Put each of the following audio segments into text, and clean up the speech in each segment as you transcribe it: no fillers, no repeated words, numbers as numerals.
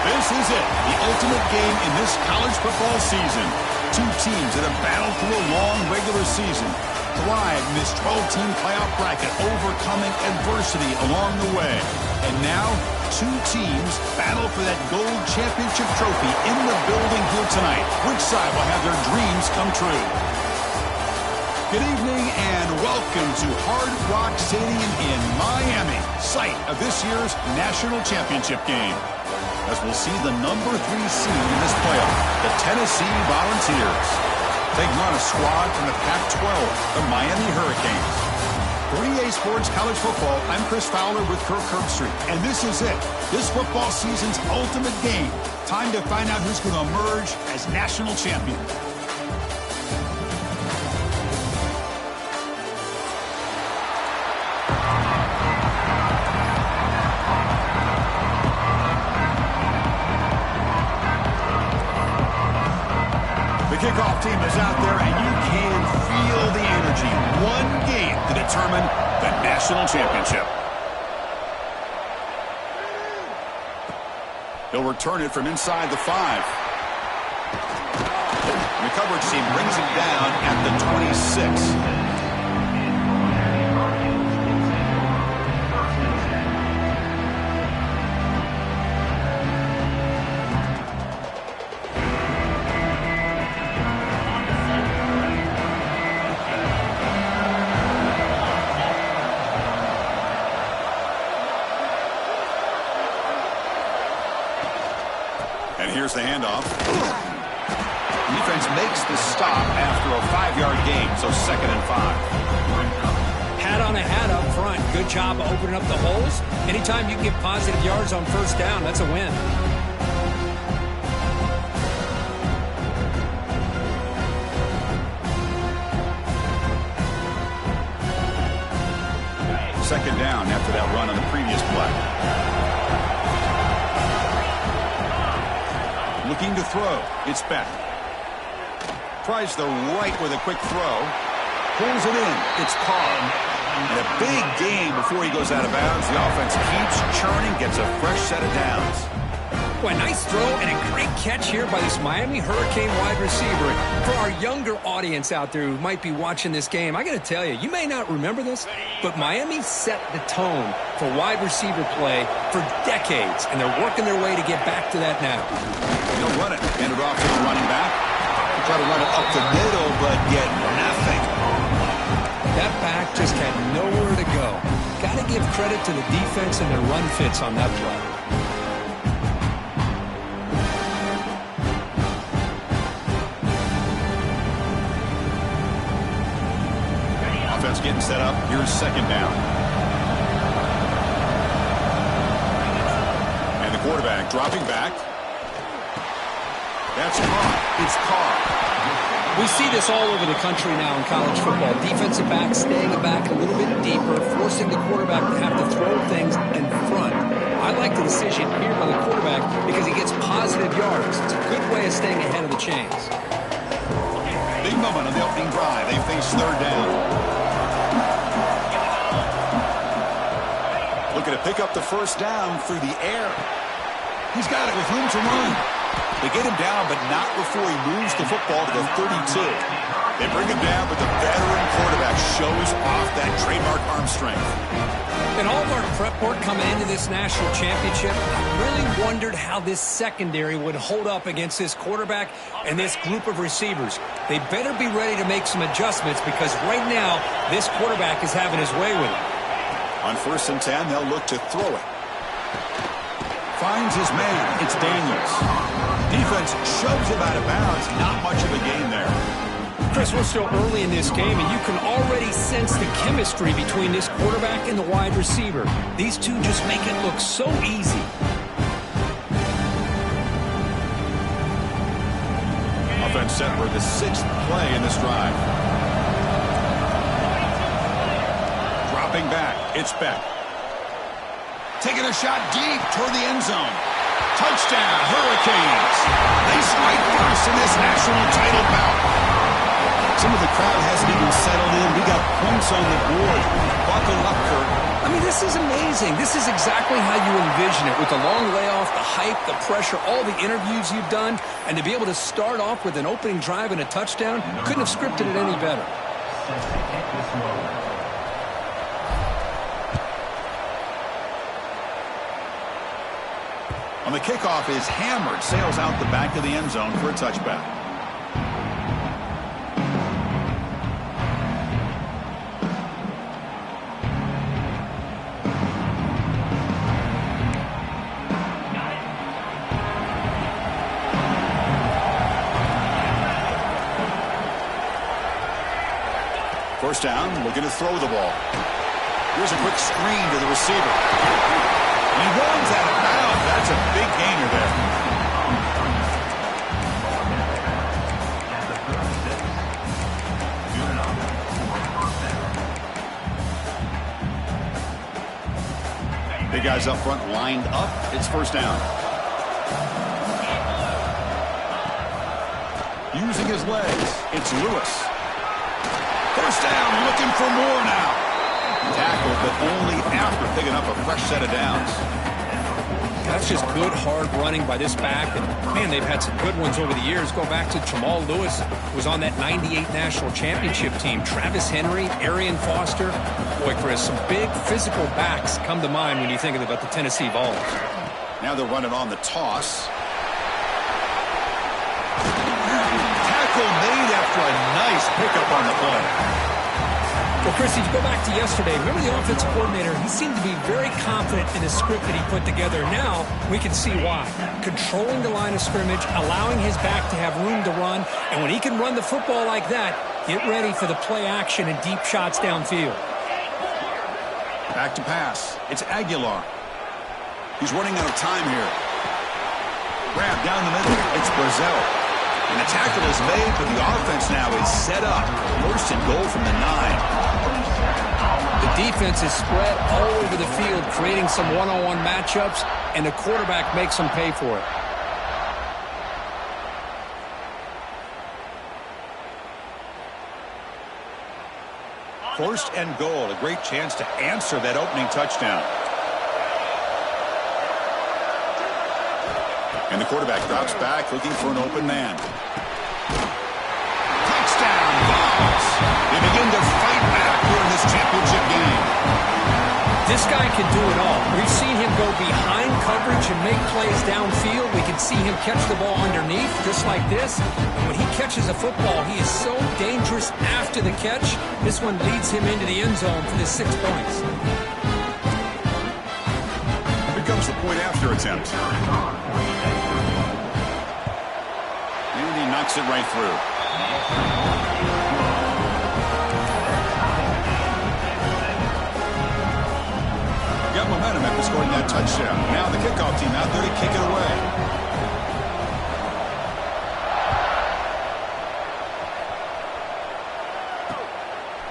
This is it, the ultimate game in this college football season. Two teams that have battled through a long regular season, thrived in this 12-team playoff bracket, overcoming adversity along the way. And now, two teams battle for that gold championship trophy in the building here tonight. Which side will have their dreams come true? Good evening and welcome to Hard Rock Stadium in Miami, site of this year's national championship game. As we'll see the number 3 seed in this playoff, the Tennessee Volunteers. Taking on a squad from the Pac-12, the Miami Hurricanes. 3A Sports College Football, I'm Chris Fowler with Kirk Herbstreit, and this is it. This football season's ultimate game. Time to find out who's going to emerge as national champion. Kickoff team is out there, and you can feel the energy. One game to determine the national championship. He'll return it from inside the 5. The coverage team brings it down at the 26. And here's the handoff. Defense makes the stop after a 5-yard gain, so 2nd and 5. Hat on a hat up front. Good job opening up the holes. Anytime you can get positive yards on first down, that's a win. Second down after that run on the previous play. Looking to throw. It's back. Tries the right with a quick throw. Pulls it in. It's caught. And a big gain before he goes out of bounds. The offense keeps churning, gets a fresh set of downs. Boy, nice throw and a great catch here by this Miami Hurricane wide receiver. For our younger audience out there who might be watching this game, I got to tell you, you may not remember this, but Miami set the tone for wide receiver play for decades, and they're working their way to get back to that now. He'll run it. Hand it off to the running back. Try to run it up the middle, but get nothing. That back just had nowhere to go. Got to give credit to the defense and their run fits on that play. Offense getting set up. Here's second down. Dropping back. That's caught. It's caught. We see this all over the country now in college football. Defensive backs staying back a little bit deeper, forcing the quarterback to have to throw things in front. I like the decision here by the quarterback because he gets positive yards. It's a good way of staying ahead of the chains. Big moment on the opening drive. They face third down. Looking to pick up the first down through the air. He's got it with room to run. They get him down, but not before he moves the football to the 32. They bring him down, but the veteran quarterback shows off that trademark arm strength. In all of our prep work coming into this national championship, I really wondered how this secondary would hold up against this quarterback and this group of receivers. They better be ready to make some adjustments because right now, this quarterback is having his way with it. On 1st and 10, they'll look to throw it. Finds his man. It's Daniels. Defense shoves him out of bounds. Not much of a gain there. Chris, we're still early in this game, and you can already sense the chemistry between this quarterback and the wide receiver. These two just make it look so easy. Offense set for the 6th play in this drive. Dropping back. It's Beck. Taking a shot deep toward the end zone. Touchdown, Hurricanes. They strike first in this national title bout. Some of the crowd hasn't even settled in. We got points on the board. Buckle up, Kurt. I mean, this is amazing. This is exactly how you envision it, with the long layoff, the hype, the pressure, all the interviews you've done, and to be able to start off with an opening drive and a touchdown, couldn't have scripted it any better. On the kickoff is hammered, sails out the back of the end zone for a touchback. First down, looking to throw the ball. Here's a quick screen to the receiver. And he runs out of bounds. That's a big gainer there. Big guys up front lined up. It's first down. Using his legs, it's Lewis. First down, looking for more now. Tackled, but only after picking up a fresh set of downs. That's just good, hard running by this back. And, man, they've had some good ones over the years. Go back to Jamal Lewis, who was on that 98 national championship team. Travis Henry, Arian Foster. Boy, Chris, some big physical backs come to mind when you think about the Tennessee Vols. Now they're running on the toss. Tackle made after a nice pickup on the play. Well, Chris, if you go back to yesterday, remember the offensive coordinator? He seemed to be very confident in the script that he put together. Now we can see why. Controlling the line of scrimmage, allowing his back to have room to run, and when he can run the football like that, get ready for the play action and deep shots downfield. Back to pass. It's Aguilar. He's running out of time here. Grab down the middle. It's Brazil. And the tackle is made, but the offense now is set up. First and goal from the 9. The defense is spread all over the field, creating some one-on-one matchups, and the quarterback makes them pay for it. First and goal, a great chance to answer that opening touchdown. And the quarterback drops back, looking for an open man. Touchdown, Vols! They begin to fight back here in this championship game. This guy can do it all. We've seen him go behind coverage and make plays downfield. We can see him catch the ball underneath, just like this. And when he catches a football, he is so dangerous after the catch. This one leads him into the end zone for the 6 points. Here comes the point after attempt. And he knocks it right through. got momentum after scoring that touchdown. Now the kickoff team out there to kick it away.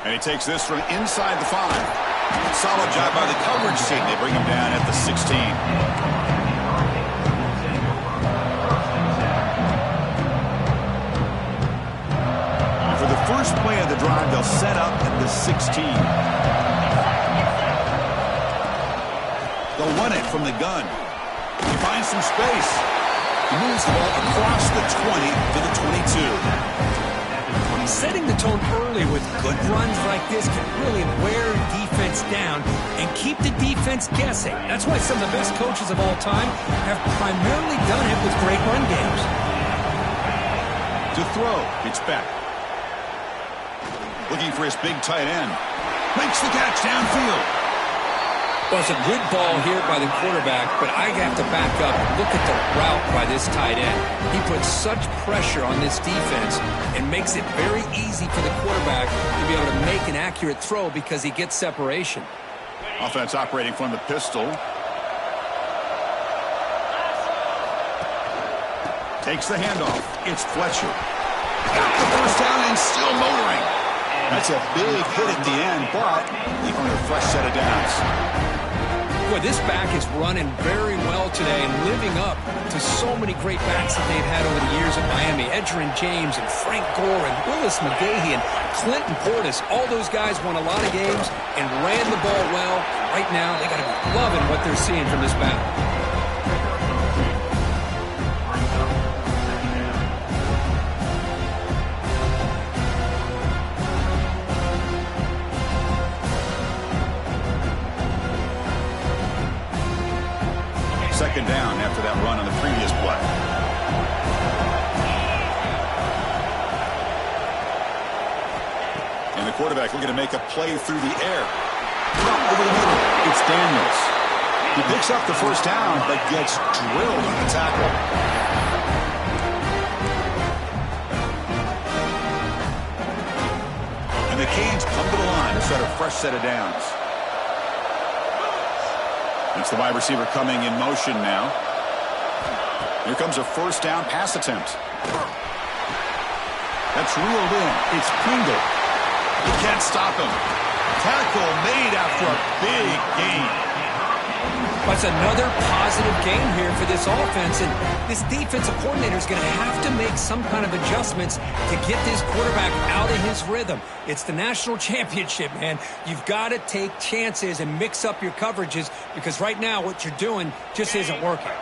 And he takes this from inside the 5. Solid job by the coverage team. They bring him down at the 16. First play of the drive, they'll set up at the 16. They'll run it from the gun. He finds some space. He moves the ball across the 20 to the 22. Setting the tone early with good runs like this can really wear defense down and keep the defense guessing. That's why some of the best coaches of all time have primarily done it with great run games. To throw, it's back. Looking for his big tight end. Makes the catch downfield. Well, it's a good ball here by the quarterback, but I have to back up. Look at the route by this tight end. He puts such pressure on this defense and makes it very easy for the quarterback to be able to make an accurate throw because he gets separation. Offense operating from the pistol. Takes the handoff. It's Fletcher. Got the first down and still motoring. That's a big hit at the end, but he earned a fresh set of downs. Boy, this back is running very well today and living up to so many great backs that they've had over the years at Miami. Edgerrin James and Frank Gore and Willis McGahee and Clinton Portis. All those guys won a lot of games and ran the ball well. Right now, they got to be loving what they're seeing from this back. Second down after that run on the previous play. And the quarterback looking to make a play through the air. Drop over the middle. It's Daniels. He picks up the first down, but gets drilled on the tackle. And the Canes come to the line to set a fresh set of downs. It's the wide receiver coming in motion now. Here comes a first down pass attempt. That's reeled in. It's Pringle. You can't stop him. Tackle made after a big gain. That's another positive game here for this offense, and this defensive coordinator is going to have to make some kind of adjustments to get this quarterback out of his rhythm. It's the national championship, man. You've got to take chances and mix up your coverages because right now what you're doing just isn't working.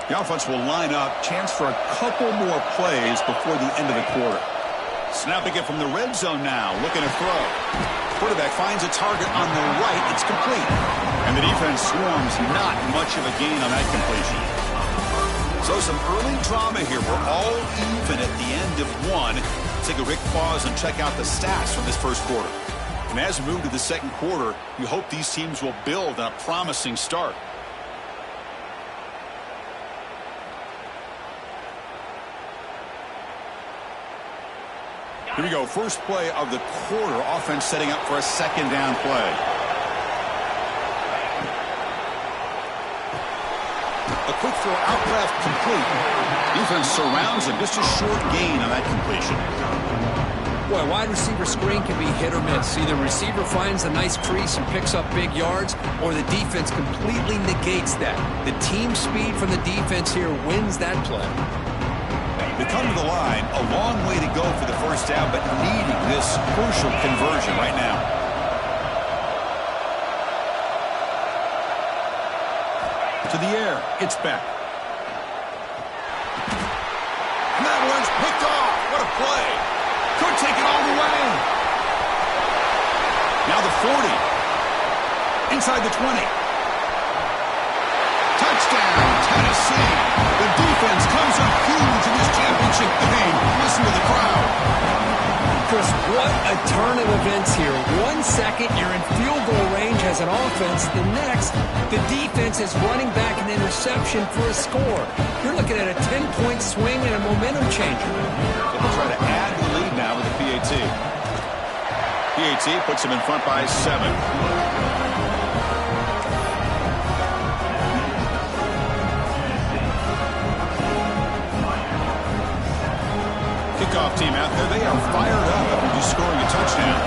The offense will line up, chance for a couple more plays before the end of the quarter. Snapping it from the red zone now, looking to throw. Quarterback finds a target on the right. It's complete. And the defense swarms, not much of a gain on that completion. So some early drama here. We're all even at the end of one. Take a quick pause and check out the stats from this first quarter. And as we move to the second quarter, you hope these teams will build on a promising start. Here we go. First play of the quarter. Offense setting up for a second down play. A quick throw out left, complete. Defense surrounds him. Just a short gain on that completion. Boy, wide receiver screen can be hit or miss. Either receiver finds a nice crease and picks up big yards, or the defense completely negates that. The team speed from the defense here wins that play. They come to the line, a long way to go for the first down, but needing this crucial conversion right now. To the air, it's back. And that one's picked off. What a play. Could take it all the way. Now the 40. Inside the 20. Touchdown, Tennessee. The defense comes up huge in this championship game. Listen to the crowd. Chris, what a turn of events here. 1 second, you're in field goal range as an offense. The next, the defense is running back an interception for a score. You're looking at a 10-point swing and a momentum changer. They'll try to add the lead now with the PAT. PAT puts them in front by 7. They are fired up after just scoring a touchdown.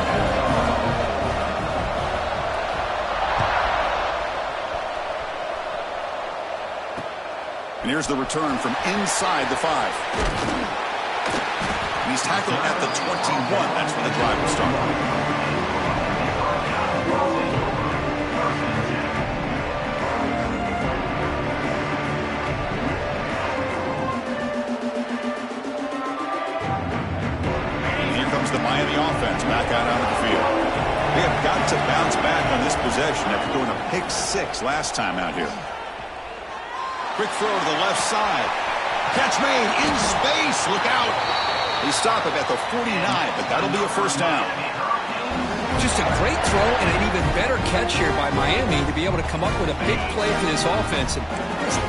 And here's the return from inside the 5. He's tackled at the 21. That's when the drive will start. And here comes the Miami offense back out onto the field. They have got to bounce back on this possession after going a pick 6 last time out here. Quick throw to the left side. Catch made in space. Look out. They stop him at the 49, but that'll be a first down. Just a great throw and an even better catch here by Miami to be able to come up with a big play for this offense. And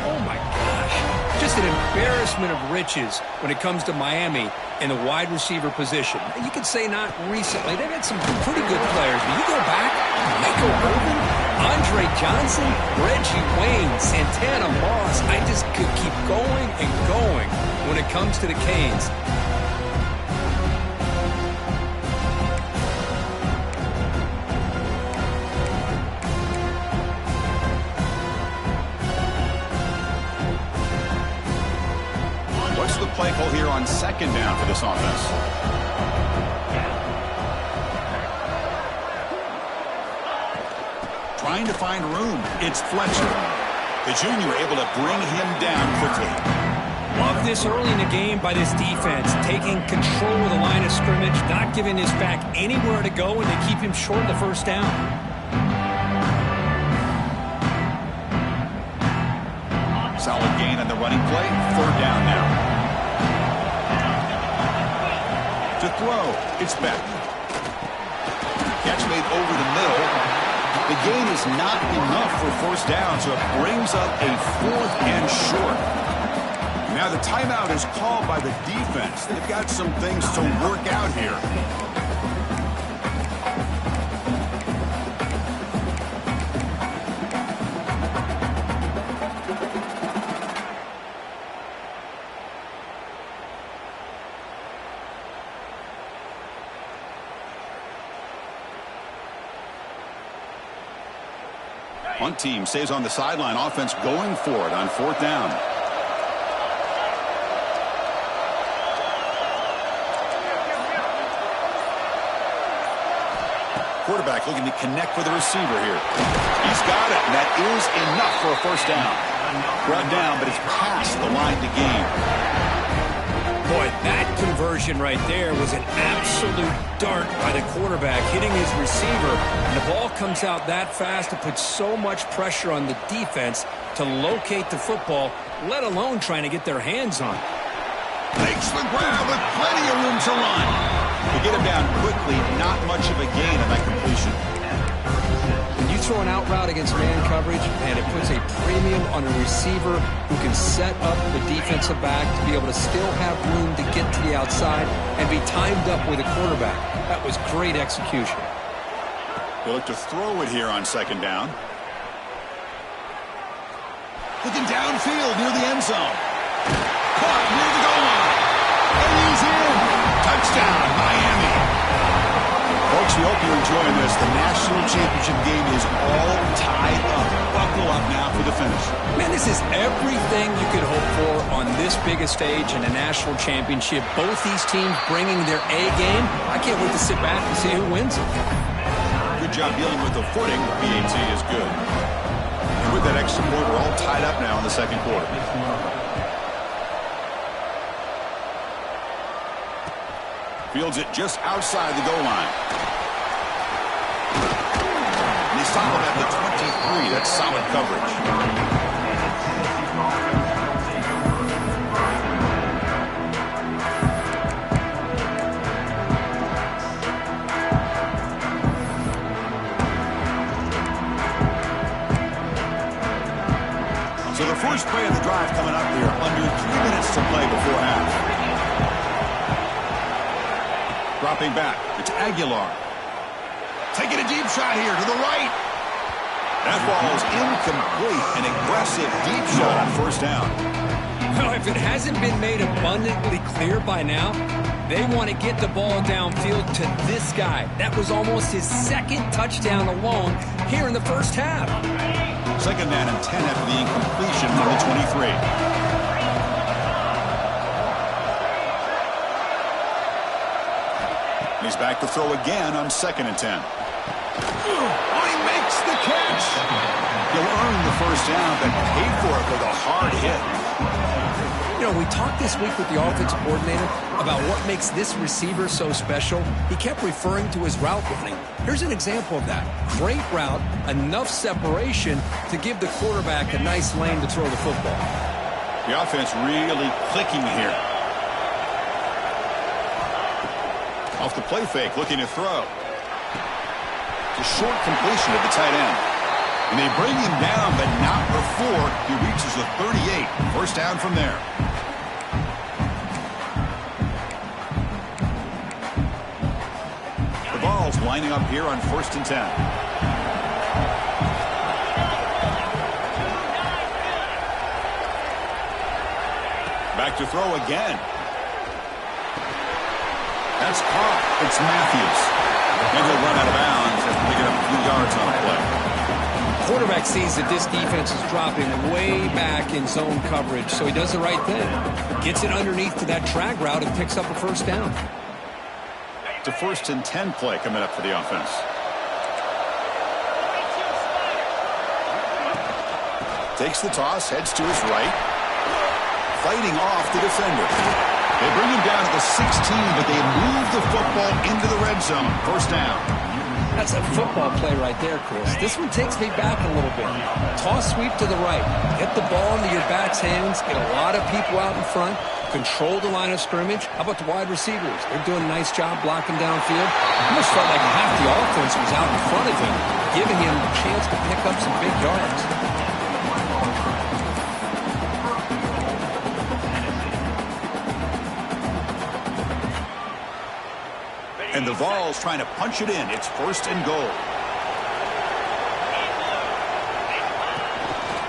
oh my gosh, just an embarrassment of riches when it comes to Miami in the wide receiver position. You could say not recently. They've had some pretty good players, but you go back, Michael Irvin, Andre Johnson, Reggie Wayne, Santana Moss. I just could keep going and going when it comes to the Canes. What's the play call here on second down for this offense? Trying to find room. It's Fletcher. The junior able to bring him down quickly. Love this early in the game by this defense, taking control of the line of scrimmage, not giving this back anywhere to go, and they keep him short of the first down. Solid gain on the running play. Third down now. To throw, it's Beck. Catch made over the middle. The gain is not enough for first down, so it brings up a 4th and short. Now the timeout is called by the defense. They've got some things to work out here. One team stays on the sideline. Offense going for it on 4th down. Quarterback looking to connect with the receiver here. He's got it, and that is enough for a first down. Brought down, but it's past the line to gain. Boy, that conversion right there was an absolute dart by the quarterback, hitting his receiver. And the ball comes out that fast to put so much pressure on the defense to locate the football, let alone trying to get their hands on it. Makes the grab with plenty of room to run. To get him down quickly, not much of a gain on that completion. When you throw an out route against man coverage, and it puts a premium on a receiver who can set up the defensive back to be able to still have room to get to the outside and be timed up with a quarterback. That was great execution. They look to throw it here on second down. Looking downfield near the end zone. Caught near the goal line. And he's in. Touchdown, Miami. Folks, we hope you're enjoying this. The national championship game is all tied up. Buckle up now for the finish. Man, this is everything you could hope for on this biggest stage in a national championship. Both these teams bringing their A game. I can't wait to sit back and see who wins it. Good job dealing with the footing. BAT is good. And with that extra point, we're all tied up now in the second quarter. Fields it just outside the goal line. And he's tackled at the 23. That's solid coverage. So the first play of the drive coming up here. Under 3 minutes to play before half. Dropping back, it's Aguilar. Taking a deep shot here to the right. That ball is incomplete. An aggressive deep shot on first down. Well, if it hasn't been made abundantly clear by now, They want to get the ball downfield to this guy. That was almost his second touchdown alone here in the first half. Second down and 10 after the incompletion from the 23. He's back to throw again on second and 10. Oh, he makes the catch. He'll earn the first down, but paid for it with a hard hit. You know, we talked this week with the offensive coordinator about what makes this receiver so special. He kept referring to his route running. Here's an example of that. Great route, enough separation to give the quarterback a nice lane to throw the football. The offense really clicking here. Off the play fake, looking to throw. It's a short completion to the tight end. And they bring him down, but not before he reaches the 38. First down from there. The ball's lining up here on first and 10. Back to throw again. That's caught. It's Matthews. And he'll run out of bounds after picking up a few yards on the play. Quarterback sees that this defense is dropping way back in zone coverage, so he does the right thing. Gets it underneath to that drag route and picks up a first down. It's a first and 10 play coming up for the offense. Takes the toss, heads to his right. Fighting off the defender. They bring him down to the 16, but they move the football into the red zone. First down. That's a football play right there, Chris. This one takes me back a little bit. Toss sweep to the right. Get the ball into your back's hands. Get a lot of people out in front. Control the line of scrimmage. How about the wide receivers? They're doing a nice job blocking downfield. Almost felt like half the offense was out in front of him, giving him a chance to pick up some big yards. And the Vols trying to punch it in. It's first and goal.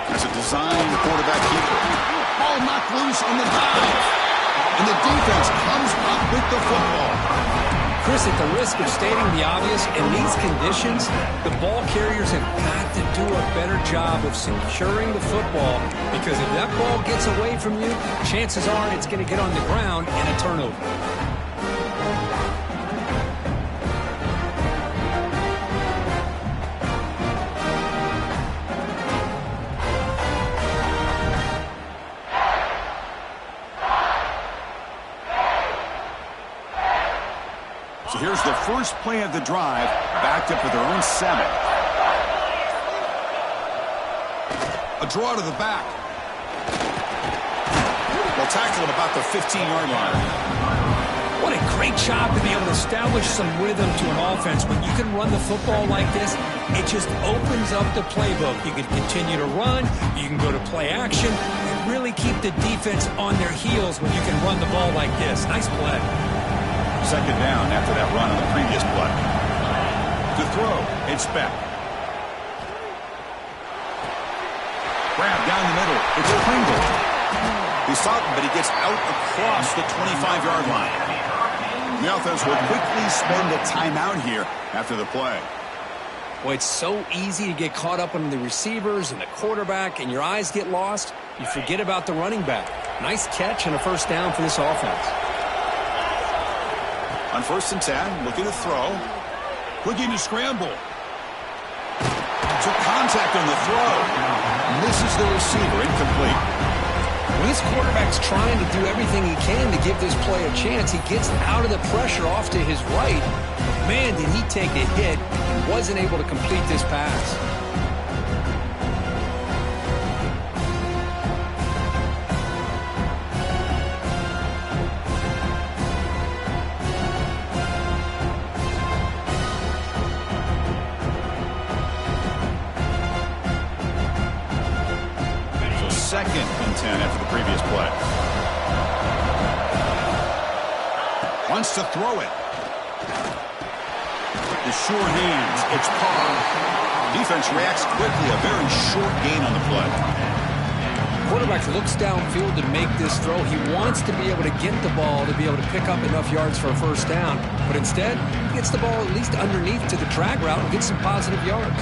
As a designed quarterback keeper. Ball knocked loose on the dive. And the defense comes up with the football. Chris, at the risk of stating the obvious, in these conditions, the ball carriers have got to do a better job of securing the football, because if that ball gets away from you, chances are it's going to get on the ground and a turnover. So here's the first play of the drive, backed up with their own 7. A draw to the back. They'll tackle him about the 15-yard line. What a great job to be able to establish some rhythm to an offense. When you can run the football like this, it just opens up the playbook. You can continue to run. You can go to play action. You really keep the defense on their heels when you can run the ball like this. Nice play. Second down after that run on the previous play. To throw, it's Beck. Grab down the middle. It's Pringle. He stopped him, but he gets out across the 25-yard line. The offense will quickly spend a timeout here after the play. Boy, it's so easy to get caught up on the receivers and the quarterback, and your eyes get lost. You forget about the running back. Nice catch and a first down for this offense. On first and 10, looking to throw. Looking to scramble. Took contact on the throw. Misses the receiver, incomplete. When this quarterback's trying to do everything he can to give this play a chance, he gets out of the pressure off to his right. But man, did he take a hit and wasn't able to complete this pass. Second and 10 after the previous play. Wants to throw it. The sure hands. It's Parr. Defense reacts quickly. A very short gain on the play. quarterback looks downfield to make this throw. He wants to be able to get the ball to be able to pick up enough yards for a first down. But instead, he gets the ball at least underneath to the drag route and gets some positive yards.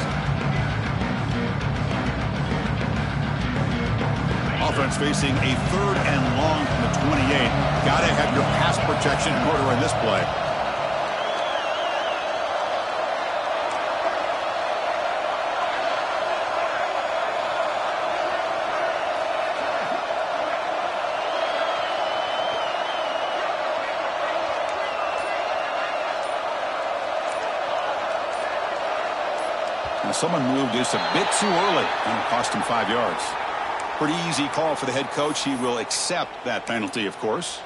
Offense facing a 3rd and long from the 28. Got to have your pass protection in order in this play. Now someone moved just a bit too early, and it cost him 5 yards. Pretty easy call for the head coach. He will accept that penalty, of course.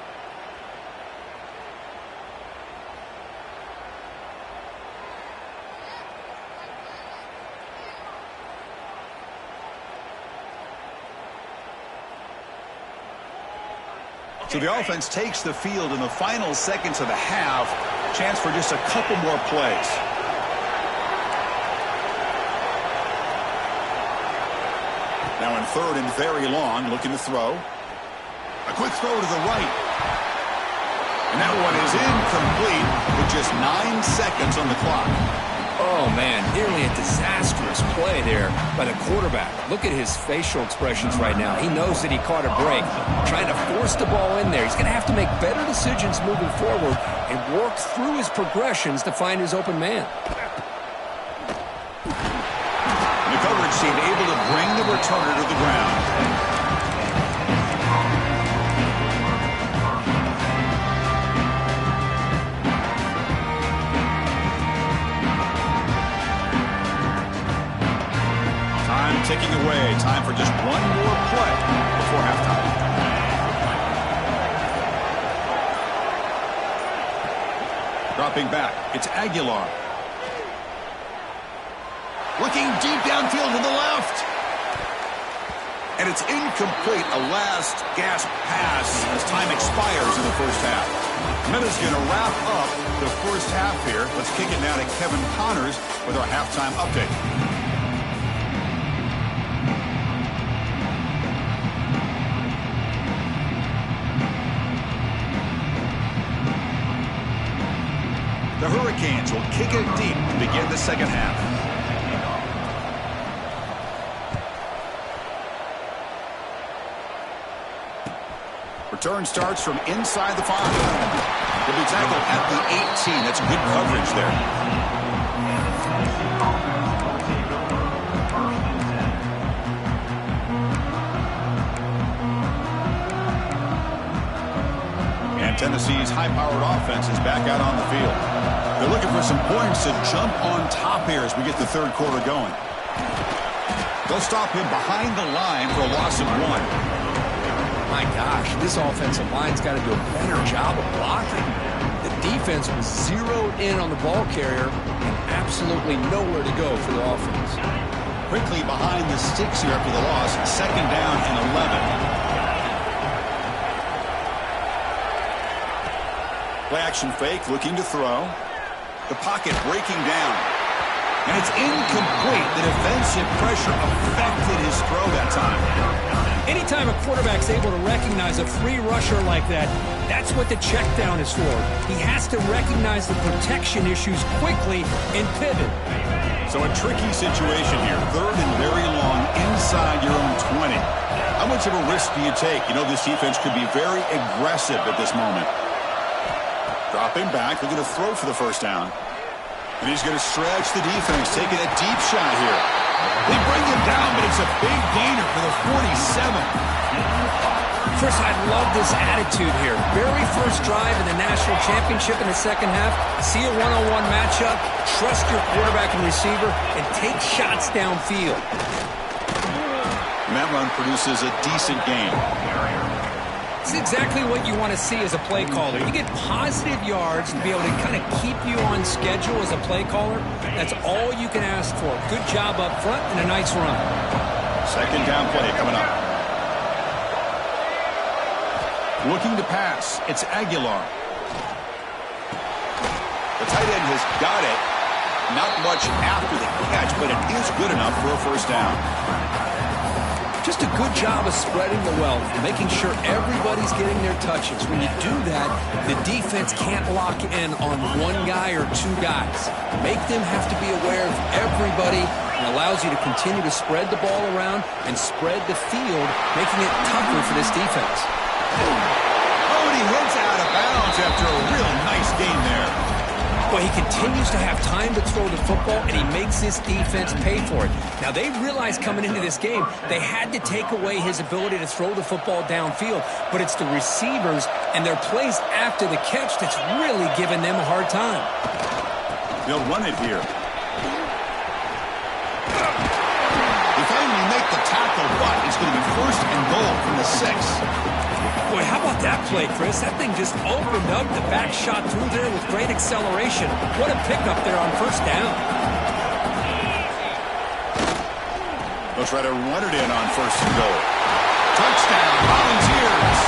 So the offense takes the field in the final seconds of the half. Chance for just a couple more plays. Now in 3rd and very long, looking to throw. A quick throw to the right. And that one is incomplete with just 9 seconds on the clock. Oh, man, nearly a disastrous play there by the quarterback. Look at his facial expressions right now. He knows that he caught a break, trying to force the ball in there. He's going to have to make better decisions moving forward and work through his progressions to find his open man. Coverage seemed able to bring the returner to the ground. Time ticking away. Time for just one more play before halftime. Dropping back, it's Aguilar. Looking deep downfield to the left. And it's incomplete. A last gasp pass as time expires in the first half. Minutes going to wrap up the first half here. Let's kick it now to Kevin Connors with our halftime update. The Hurricanes will kick it deep to begin the second half. Return starts from inside the 5. He'll be tackled at the 18. That's good coverage there. And Tennessee's high-powered offense is back out on the field. They're looking for some points to jump on top here as we get the 3rd quarter going. They'll stop him behind the line for a loss of 1. My gosh, this offensive line's got to do a better job of blocking. The defense was zeroed in on the ball carrier and absolutely nowhere to go for the offense. Quickly behind the sticks here after the loss. 2nd down and 11. Play action fake, looking to throw. The pocket breaking down. And it's incomplete. The defensive pressure affected his throw that time. Anytime a quarterback's able to recognize a free rusher like that, that's what the check down is for. He has to recognize the protection issues quickly and pivot. So a tricky situation here. 3rd and very long inside your own 20. How much of a risk do you take? You know this defense could be very aggressive at this moment. Dropping back, looking to throw for the first down. And he's going to stretch the defense, taking a deep shot here. They bring him down, but it's a big gainer for the 47. Chris, I love this attitude here. Very first drive in the national championship in the second half. See a one-on-one matchup, trust your quarterback and receiver, and take shots downfield. And that run produces a decent gain. It's exactly what you want to see as a play caller. You get positive yards to be able to kind of keep you on schedule as a play caller. That's all you can ask for. Good job up front and a nice run. 2nd down play coming up. Looking to pass. It's Aguilar. The tight end has got it. Not much after the catch, but it is good enough for a first down. Just a good job of spreading the wealth, making sure everybody's getting their touches. When you do that, the defense can't lock in on one guy or two guys. Make them have to be aware of everybody, and allows you to continue to spread the ball around and spread the field, making it tougher for this defense. Oh, and he heads out of bounds after a real nice game there. Well, he continues to have time to throw the football, and he makes this defense pay for it. Now, they realized coming into this game they had to take away his ability to throw the football downfield, but it's the receivers and their plays after the catch that's really giving them a hard time. They'll run it here. They finally make the tackle, but it's going to be first and goal from the 6. Boy, how about that play, Chris? That thing just opened up. The back shot through there with great acceleration. What a pickup there on first down. They'll try to run it in on first and goal. Touchdown, Volunteers.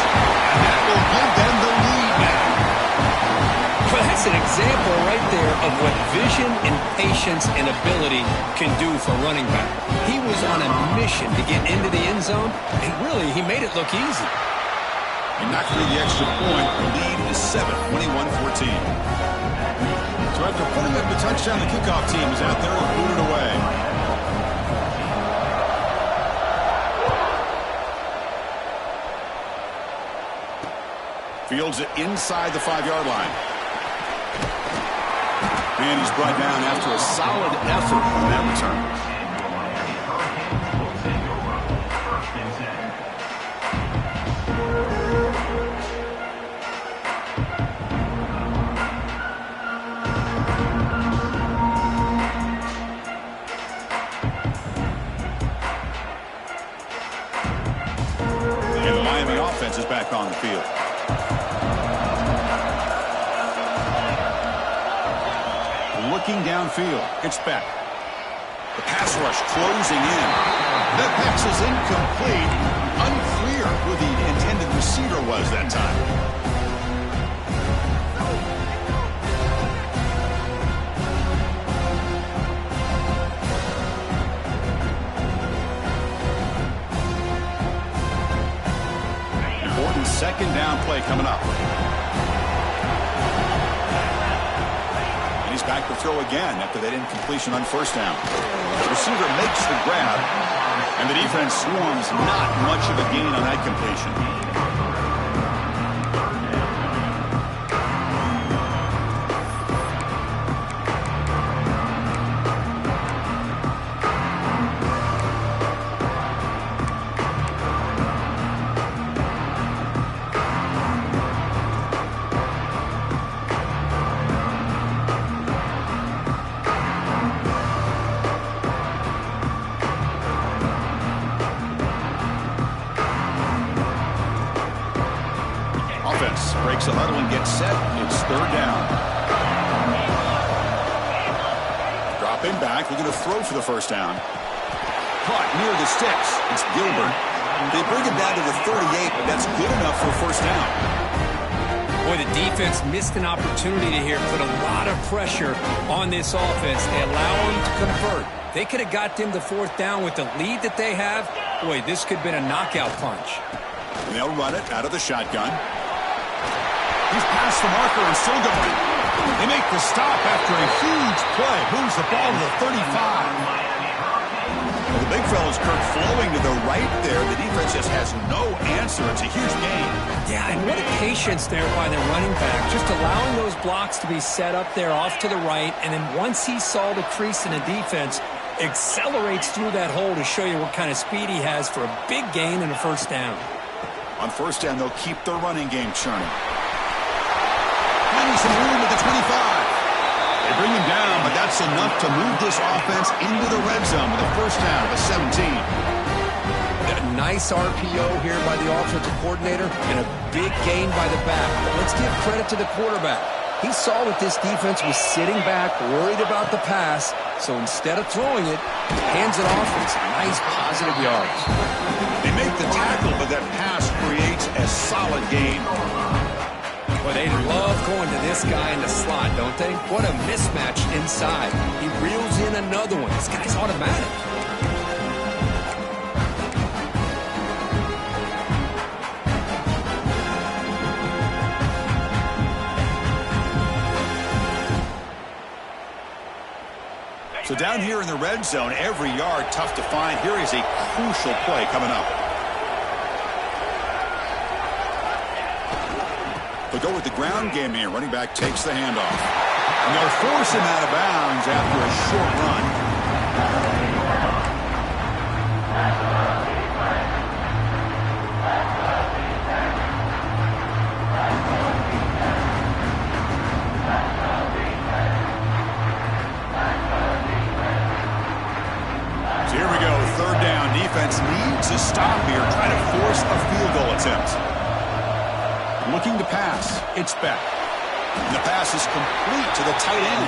And that will give them the lead now. Well, that's an example right there of what vision and patience and ability can do for running back. He was on a mission to get into the end zone, and really, he made it look easy. And not through the extra point, the lead is 7, 21-14. So after putting up the touchdown, the kickoff team is out there and boot it away. Fields it inside the 5-yard line. And he's brought down after a solid effort on that return. Is back on the field. Looking downfield, it's Beck. The pass rush closing in. That pass is incomplete. Unclear who the intended receiver was that time. Second down play coming up. And he's back to throw again after that incompletion on first down. The receiver makes the grab, and the defense swarms. Not much of a gain on that completion. Breaks the huddle and gets set. It's third down. Dropping back, looking to throw for the first down. Caught near the sticks. It's Gilbert. They bring him down to the 38, but that's good enough for a first down. Boy, the defense missed an opportunity to here, put a lot of pressure on this offense. They allow them to convert. They could have got them to fourth down with the lead that they have. Boy, this could have been a knockout punch. And they'll run it out of the shotgun. He's past the marker and still going. They make the stop after a huge play. Moves the ball to the 35. Well, the big fella's Kirk flowing to the right there. The defense just has no answer. It's a huge gain. Yeah, and what a patience there by the running back. Just allowing those blocks to be set up there off to the right. And then once he saw the crease in the defense, accelerates through that hole to show you what kind of speed he has for a big gain and a first down. On first down, they'll keep the running game churning. Finding some room at the 25. They bring him down, but that's enough to move this offense into the red zone with a first down of the 17. A nice RPO here by the offensive coordinator and a big gain by the back. But let's give credit to the quarterback. He saw that this defense was sitting back, worried about the pass, so instead of throwing it, he hands it off with some nice positive yards. They make the tackle, but that pass creates a solid gain. Well, they love going to this guy in the slot, don't they? What a mismatch inside. He reels in another one. This guy's automatic. So down here in the red zone, every yard tough to find. Here is a crucial play coming up. They'll go with the ground game here. Running back takes the handoff. And they'll force him out of bounds after a short run. So here we go. Third down. Defense needs a stop here. Try to force a field goal attempt. Looking to pass. It's back. And the pass is complete to the tight end.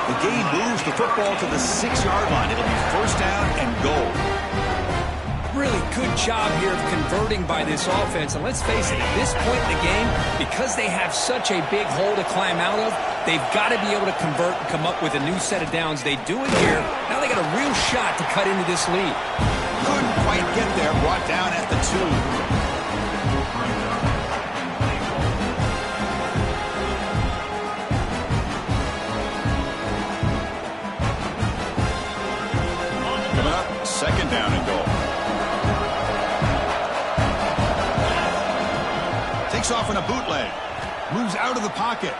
The gain moves the football to the 6-yard line. It'll be first down and goal. Really good job here of converting by this offense. And let's face it, at this point in the game, because they have such a big hole to climb out of, they've got to be able to convert and come up with a new set of downs. They do it here. Now they got a real shot to cut into this lead. Couldn't quite get there. Brought down at the 2. Second down and goal. Takes off in a bootleg. Moves out of the pocket.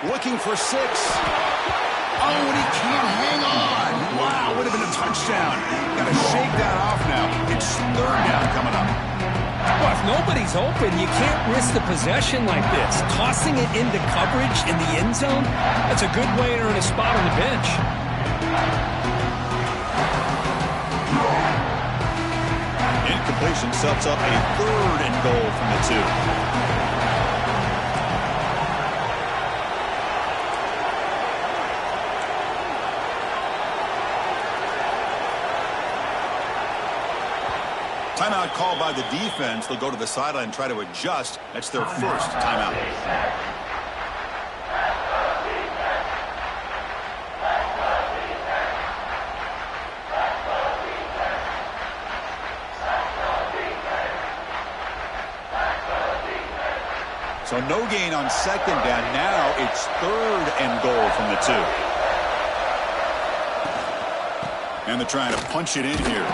Looking for 6. Oh, and he can't hang on. Wow, would have been a touchdown. Got to shake that off now. It's third down coming up. Well, if nobody's open, you can't risk the possession like this. Tossing it into coverage in the end zone, that's a good way to earn a spot on the bench. Incompletion sets up a third and goal from the 2. Timeout called by the defense. They'll go to the sideline and try to adjust. That's their first timeout. So no gain on second down. Now it's third and goal from the 2. And they're trying to punch it in here.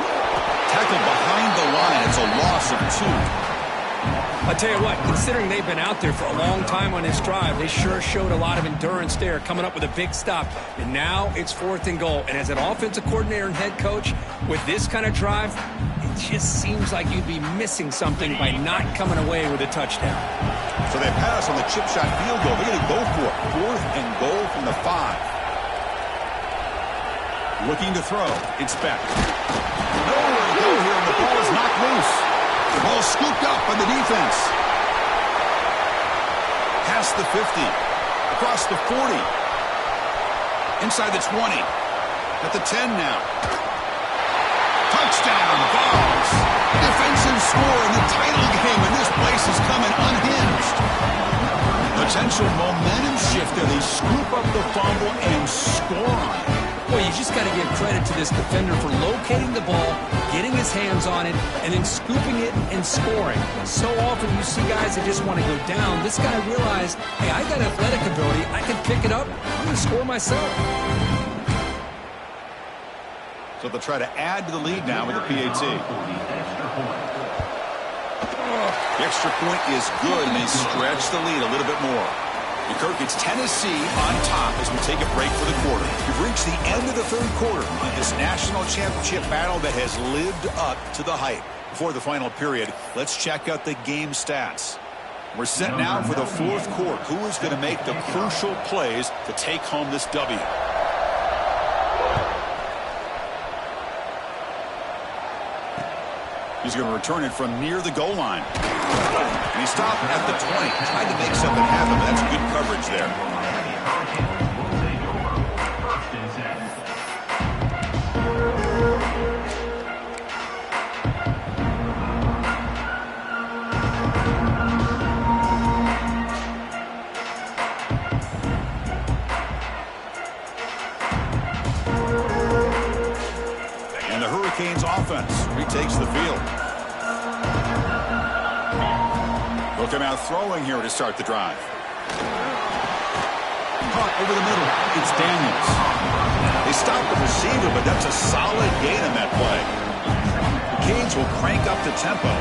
Tackled behind the line. It's a loss of 2. I tell you what, considering they've been out there for a long time on this drive, they sure showed a lot of endurance there, coming up with a big stop. And now it's fourth and goal. And as an offensive coordinator and head coach, with this kind of drive, it just seems like you'd be missing something by not coming away with a touchdown. So they pass on the chip shot field goal. They're going to go for it. Fourth and goal from the 5. Looking to throw. It's back. Nowhere to go here, and the ball is knocked loose. The ball scooped up by the defense. Past the 50. Across the 40. Inside the 20. At the 10 now. Touchdown, Vols. Defensive score in the title game, and this place is coming unhinged. Potential momentum shift there. They scoop up the fumble and score on it. Well, you just got to give credit to this defender for locating the ball, getting his hands on it, and then scooping it and scoring. So often you see guys that just want to go down. This guy realized, hey, I got athletic ability. I can pick it up. I'm going to score myself. So they'll try to add to the lead now with the PAT. The extra point is good, and they stretch the lead a little bit more. And Kirk, it's Tennessee on top as we take a break for the quarter. We've reached the end of the third quarter in this national championship battle that has lived up to the hype. Before the final period, let's check out the game stats. We're set now for the fourth quarter. Who is going to make the crucial plays to take home this W? He's going to return it from near the goal line. And he stopped at the 20. Tried to make something happen, but that's good coverage there. And the Hurricanes offense retakes the field. They'll come out throwing here to start the drive. caught over the middle. It's Daniels. They stopped the receiver, but that's a solid gain on that play. The Canes will crank up the tempo.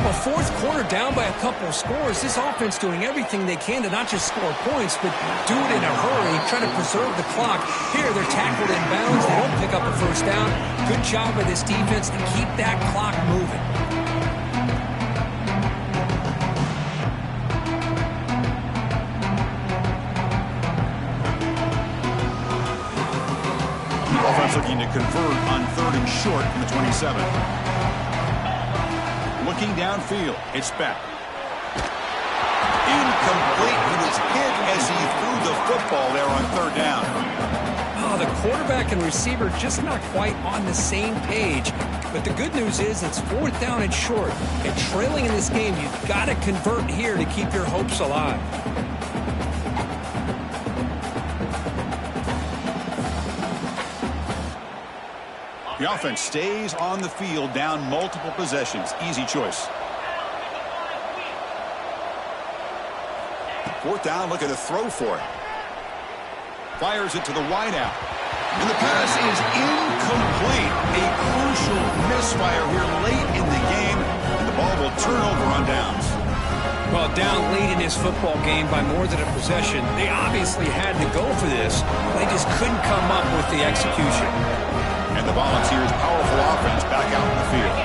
Well, fourth quarter down by a couple of scores. This offense doing everything they can to not just score points, but do it in a hurry, try to preserve the clock. Here, they're tackled in bounds. They don't pick up a first down. Good job by this defense to keep that clock moving. The offense looking to convert on 3rd and short from the 27. Looking downfield, it's back. Incomplete. He was hit as he threw the football there on 3rd down. Oh, the quarterback and receiver just not quite on the same page. But the good news is it's 4th down and short. And trailing in this game, you've got to convert here to keep your hopes alive. The offense stays on the field, down multiple possessions. Easy choice. 4th down, looking to throw for it. Fires it to the wideout. And the pass is incomplete. A crucial misfire here late in the game, and the ball will turn over on downs. Well, down late in this football game by more than a possession, they obviously had to go for this. They just couldn't come up with the execution. And the Volunteers' powerful offense back out in the field.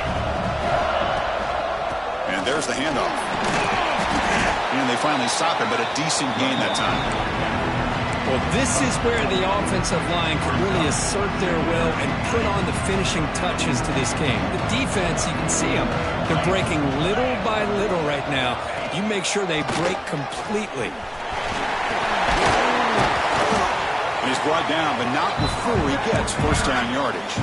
And there's the handoff. And they finally stop it, but a decent gain that time. Well, this is where the offensive line can really assert their will and put on the finishing touches to this game. The defense, you can see them. They're breaking little by little right now. You make sure they break completely. He's brought down, but not before he gets first down yardage.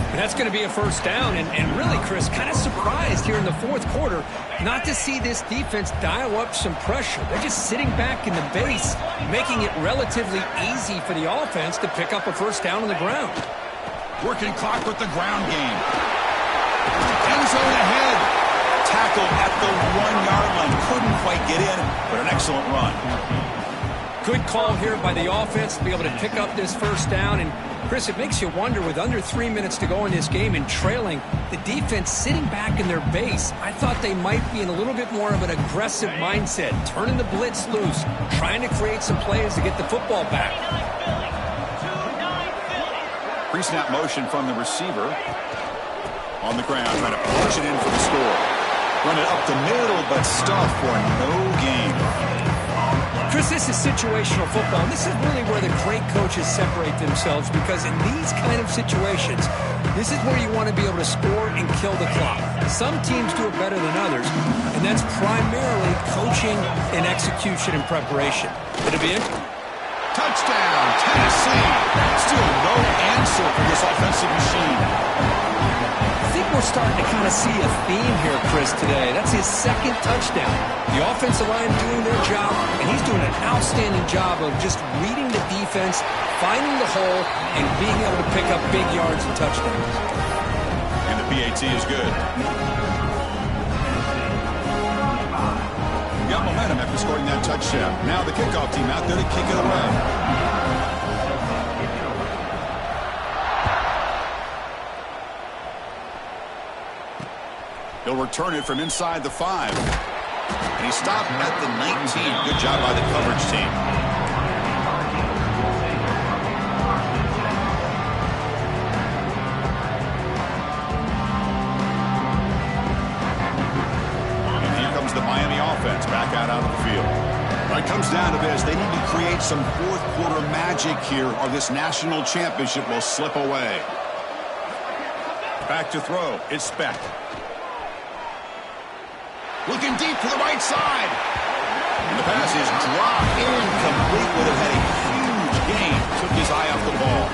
And that's going to be a first down. And really, Chris, kind of surprised here in the fourth quarter not to see this defense dial up some pressure. They're just sitting back in the base, making it relatively easy for the offense to pick up a first down on the ground. Working clock with the ground game. End zone ahead. Tackle at the 1-yard line. Couldn't quite get in, but an excellent run. Good call here by the offense to be able to pick up this first down. And, Chris, it makes you wonder, with under 3 minutes to go in this game and trailing, the defense sitting back in their base, I thought they might be in a little bit more of an aggressive mindset, turning the blitz loose, trying to create some plays to get the football back. Pre-snap motion from the receiver. On the ground, trying to push it in for the score. Run it up the middle, but stuff for no gain. Chris, this is situational football. And this is really where the great coaches separate themselves, because in these kind of situations, this is where you want to be able to score and kill the clock. Some teams do it better than others, and that's primarily coaching and execution and preparation. It'll be interesting. Touchdown, Tennessee. Still no answer for this offensive machine. I think we're starting to kind of see a theme here, Chris, today. That's his second touchdown. The offensive line doing their job, and he's doing an outstanding job of just reading the defense, finding the hole, and being able to pick up big yards and touchdowns. And the PAT is good. Got momentum after scoring that touchdown. Now the kickoff team out there to kick it away. He'll return it from inside the 5. And he stopped at the 19. Good job by the coverage team. And here comes the Miami offense back out of the field. When it comes down to this, they need to create some fourth quarter magic here, or this national championship will slip away. Back to throw. It's Speck. Looking deep to the right side. And the pass is dropped incomplete. Would have had a huge gain. Took his eye off the ball.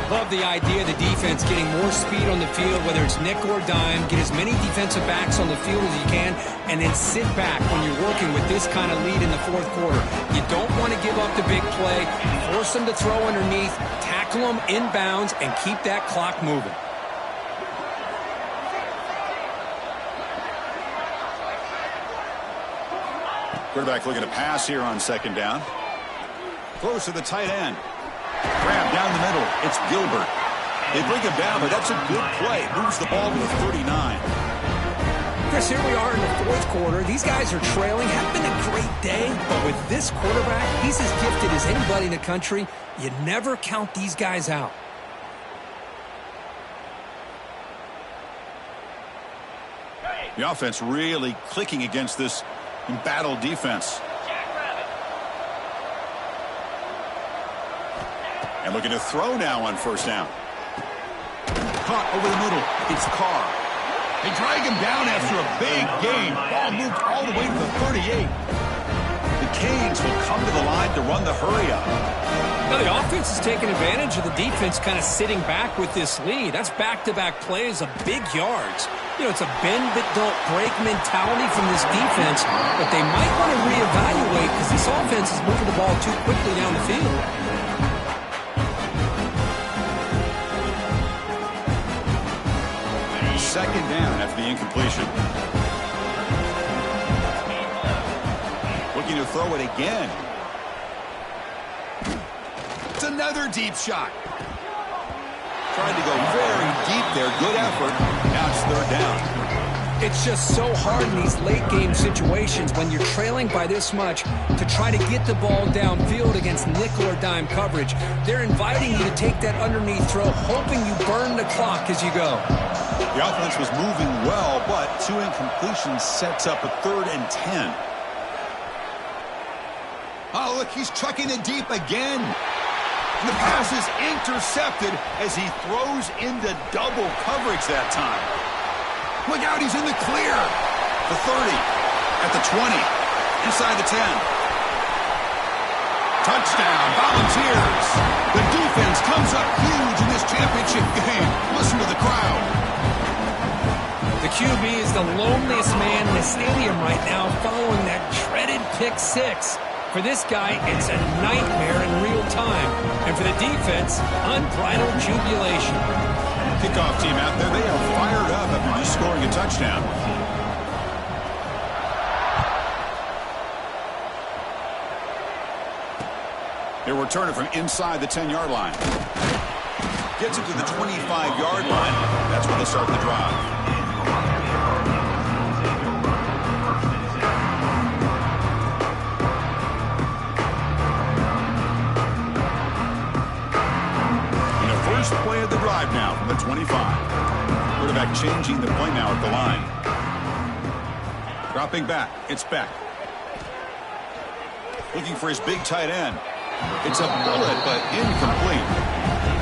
Love the idea of the defense getting more speed on the field, whether it's nickel or dime. Get as many defensive backs on the field as you can, and then sit back when you're working with this kind of lead in the fourth quarter. You don't want to give up the big play. Force them to throw underneath, tackle them inbounds, and keep that clock moving. Quarterback looking to pass here on second down. Throws to the tight end. Grab down the middle. It's Gilbert. They bring him down, but that's a good play. Moves the ball to the 39. Chris, here we are in the fourth quarter. These guys are trailing. Have been a great day, but with this quarterback, he's as gifted as anybody in the country. You never count these guys out. The offense really clicking against this embattled defense. And looking to throw now on first down. Caught over the middle. It's Carr. They drag him down after a big gain. Ball moved all the way to the 38. The Canes will come to the line to run the hurry up. Now the offense is taking advantage of the defense kind of sitting back with this lead. That's back-to-back plays of big yards. You know, it's a bend-but-don't-break mentality from this defense, but they might want to reevaluate because this offense is moving the ball too quickly down the field. Second down after the incompletion. Looking to throw it again. It's another deep shot. Tried to go very deep there. Good effort. Now it's third down. It's just so hard in these late-game situations when you're trailing by this much to try to get the ball downfield against nickel or dime coverage. They're inviting you to take that underneath throw, hoping you burn the clock as you go. The offense was moving well, but two incompletions sets up a 3rd and 10. Oh, look, he's chucking it deep again. The pass is intercepted as he throws into double coverage that time. Look out, he's in the clear. The 30, at the 20, inside the 10. Touchdown, Volunteers. The defense comes up huge in this championship game. Listen to the crowd. The QB is the loneliest man in the stadium right now following that dreaded pick six. For this guy, it's a nightmare in real time. And for the defense, unbridled jubilation. Kickoff team out there, they are fired up after just scoring a touchdown. They return it from inside the 10-yard line. Gets it to the 25-yard line. That's where they'll start the drive. First play of the drive now from the 25. Quarterback changing the play now at the line. Dropping back. It's Beck. Looking for his big tight end. It's a bullet, but incomplete.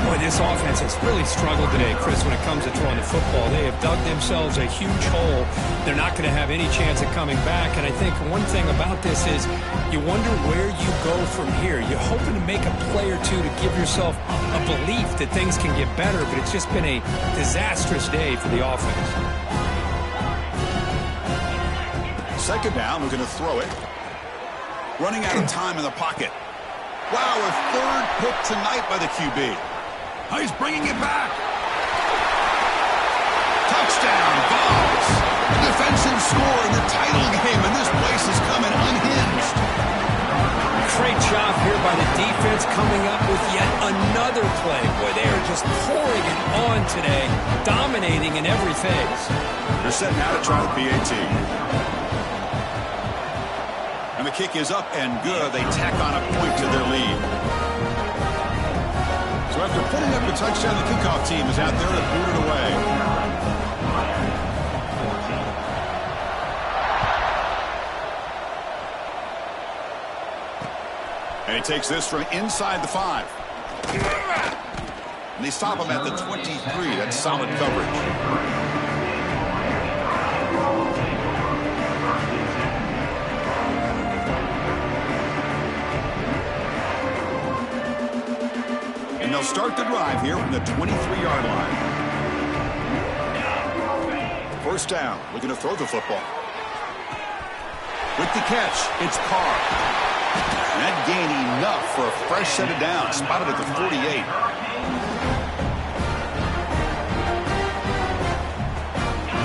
Boy, this offense has really struggled today, Chris, when it comes to throwing the football. They have dug themselves a huge hole. They're not going to have any chance of coming back. And I think one thing about this is you wonder where you go from here. You're hoping to make a play or two to give yourself a belief that things can get better, but it's just been a disastrous day for the offense. Second down, we're going to throw it. Running out of time in the pocket. Wow, a 3rd pick tonight by the QB. Oh, he's bringing it back. Touchdown, Vols. A defensive score in the title game, and this place is coming unhinged. Great job here by the defense coming up with yet another play. Boy, they are just pouring it on today, dominating in every phase. They're setting out to try the PAT. And the kick is up and good. They tack on a point to their lead. So after putting up a touchdown, the kickoff team is out there to boot it away. And he takes this from inside the 5. And they stop him at the 23. That's solid coverage. And they'll start the drive here from the 23-yard line. First down, looking to throw the football. With the catch, it's Carr. And that gain enough for a fresh set of downs, spotted at the 48.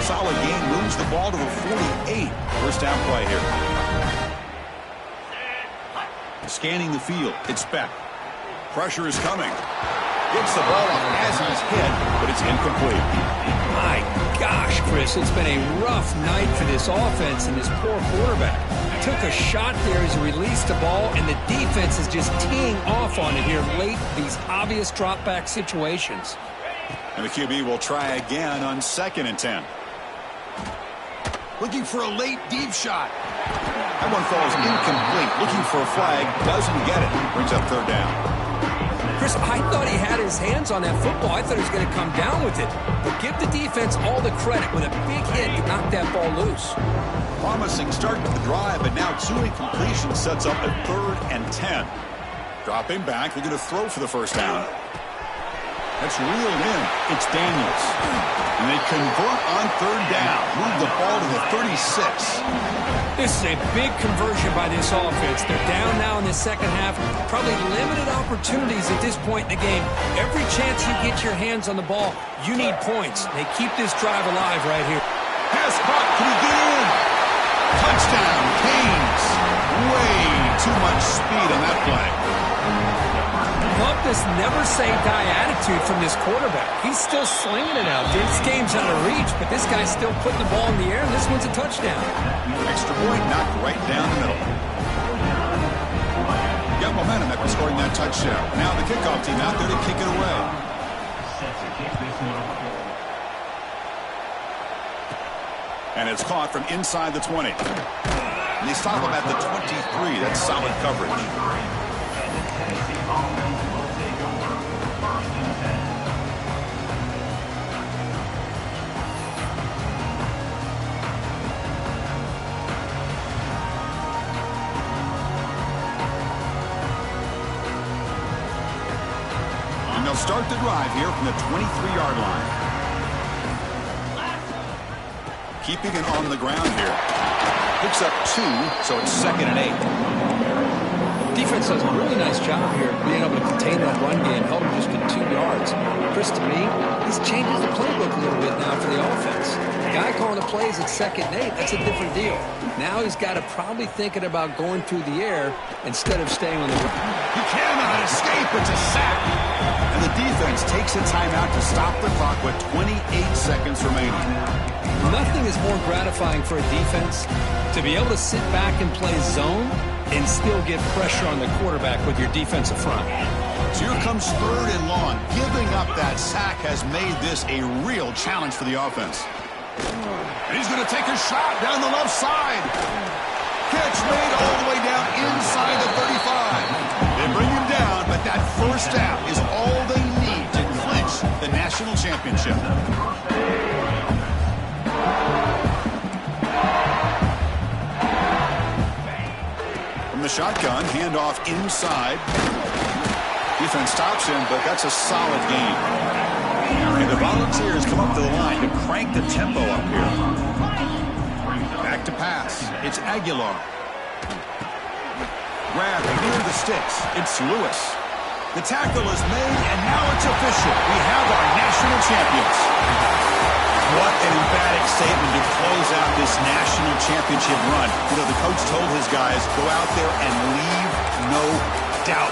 Solid gain, moves the ball to the 48. First down play here. Scanning the field. It's Beck. Pressure is coming. Gets the ball off as he's hit, but it's incomplete. My gosh, Chris, it's been a rough night for this offense and this poor quarterback. Took a shot there as he released the ball, and the defense is just teeing off on it here late, these obvious drop-back situations. And the QB will try again on 2nd and 10. Looking for a late deep shot. That one falls incomplete. Looking for a flag. Doesn't get it. Brings up 3rd down. Chris, I thought he had his hands on that football. I thought he was going to come down with it. But give the defense all the credit with a big hit to knock that ball loose. Promising start to the drive, but now 2 incompletions sets up a 3rd and 10. Dropping back, looking to throw for the 1st down. That's reeled in. It's Daniels. And they convert on 3rd down. Move the ball to the 36. This is a big conversion by this offense. They're down now in the second half. Probably limited opportunities at this point in the game. Every chance you get your hands on the ball, you need points. They keep this drive alive right here. Pass caught. Can he get in? Touchdown, Canes. Way too much speed on that play. Love this never-say-die attitude from this quarterback. He's still slinging it out there. This game's out of reach, but this guy's still putting the ball in the air, and this one's a touchdown. Extra point knocked right down the middle. Got momentum after scoring that touchdown. Now the kickoff team out there to kick it away. And it's caught from inside the 20. And they stop him at the 23. That's solid coverage. And they'll start the drive here from the 23-yard line. Keeping it on the ground here. Picks up 2, so it's 2nd and 8. Defense does a really nice job here being able to contain that run game, held him just to 2 yards. Chris, to me, this changes the playbook a little bit now for the offense. The guy calling the plays at 2nd and 8, that's a different deal. Now he's got to probably thinking about going through the air instead of staying on the run. He cannot escape. It's a sack. And the defense takes a timeout to stop the clock with 28 seconds remaining. Nothing is more gratifying for a defense to be able to sit back and play zone and still get pressure on the quarterback with your defensive front. So here comes 3rd and long. Giving up that sack has made this a real challenge for the offense. And he's going to take a shot down the left side. Catch made all the way down inside the 35. They bring him down, but that 1st down is all they need to clinch the national championship. From the shotgun, handoff inside. Defense stops him, but that's a solid gain. And the Volunteers come up to the line to crank the tempo up here. Back to pass. It's Aguilar. Grab near the sticks. It's Lewis. The tackle is made, and now it's official. We have our national champions. What an emphatic statement to close out this national championship run. You know, the coach told his guys, go out there and leave no doubt.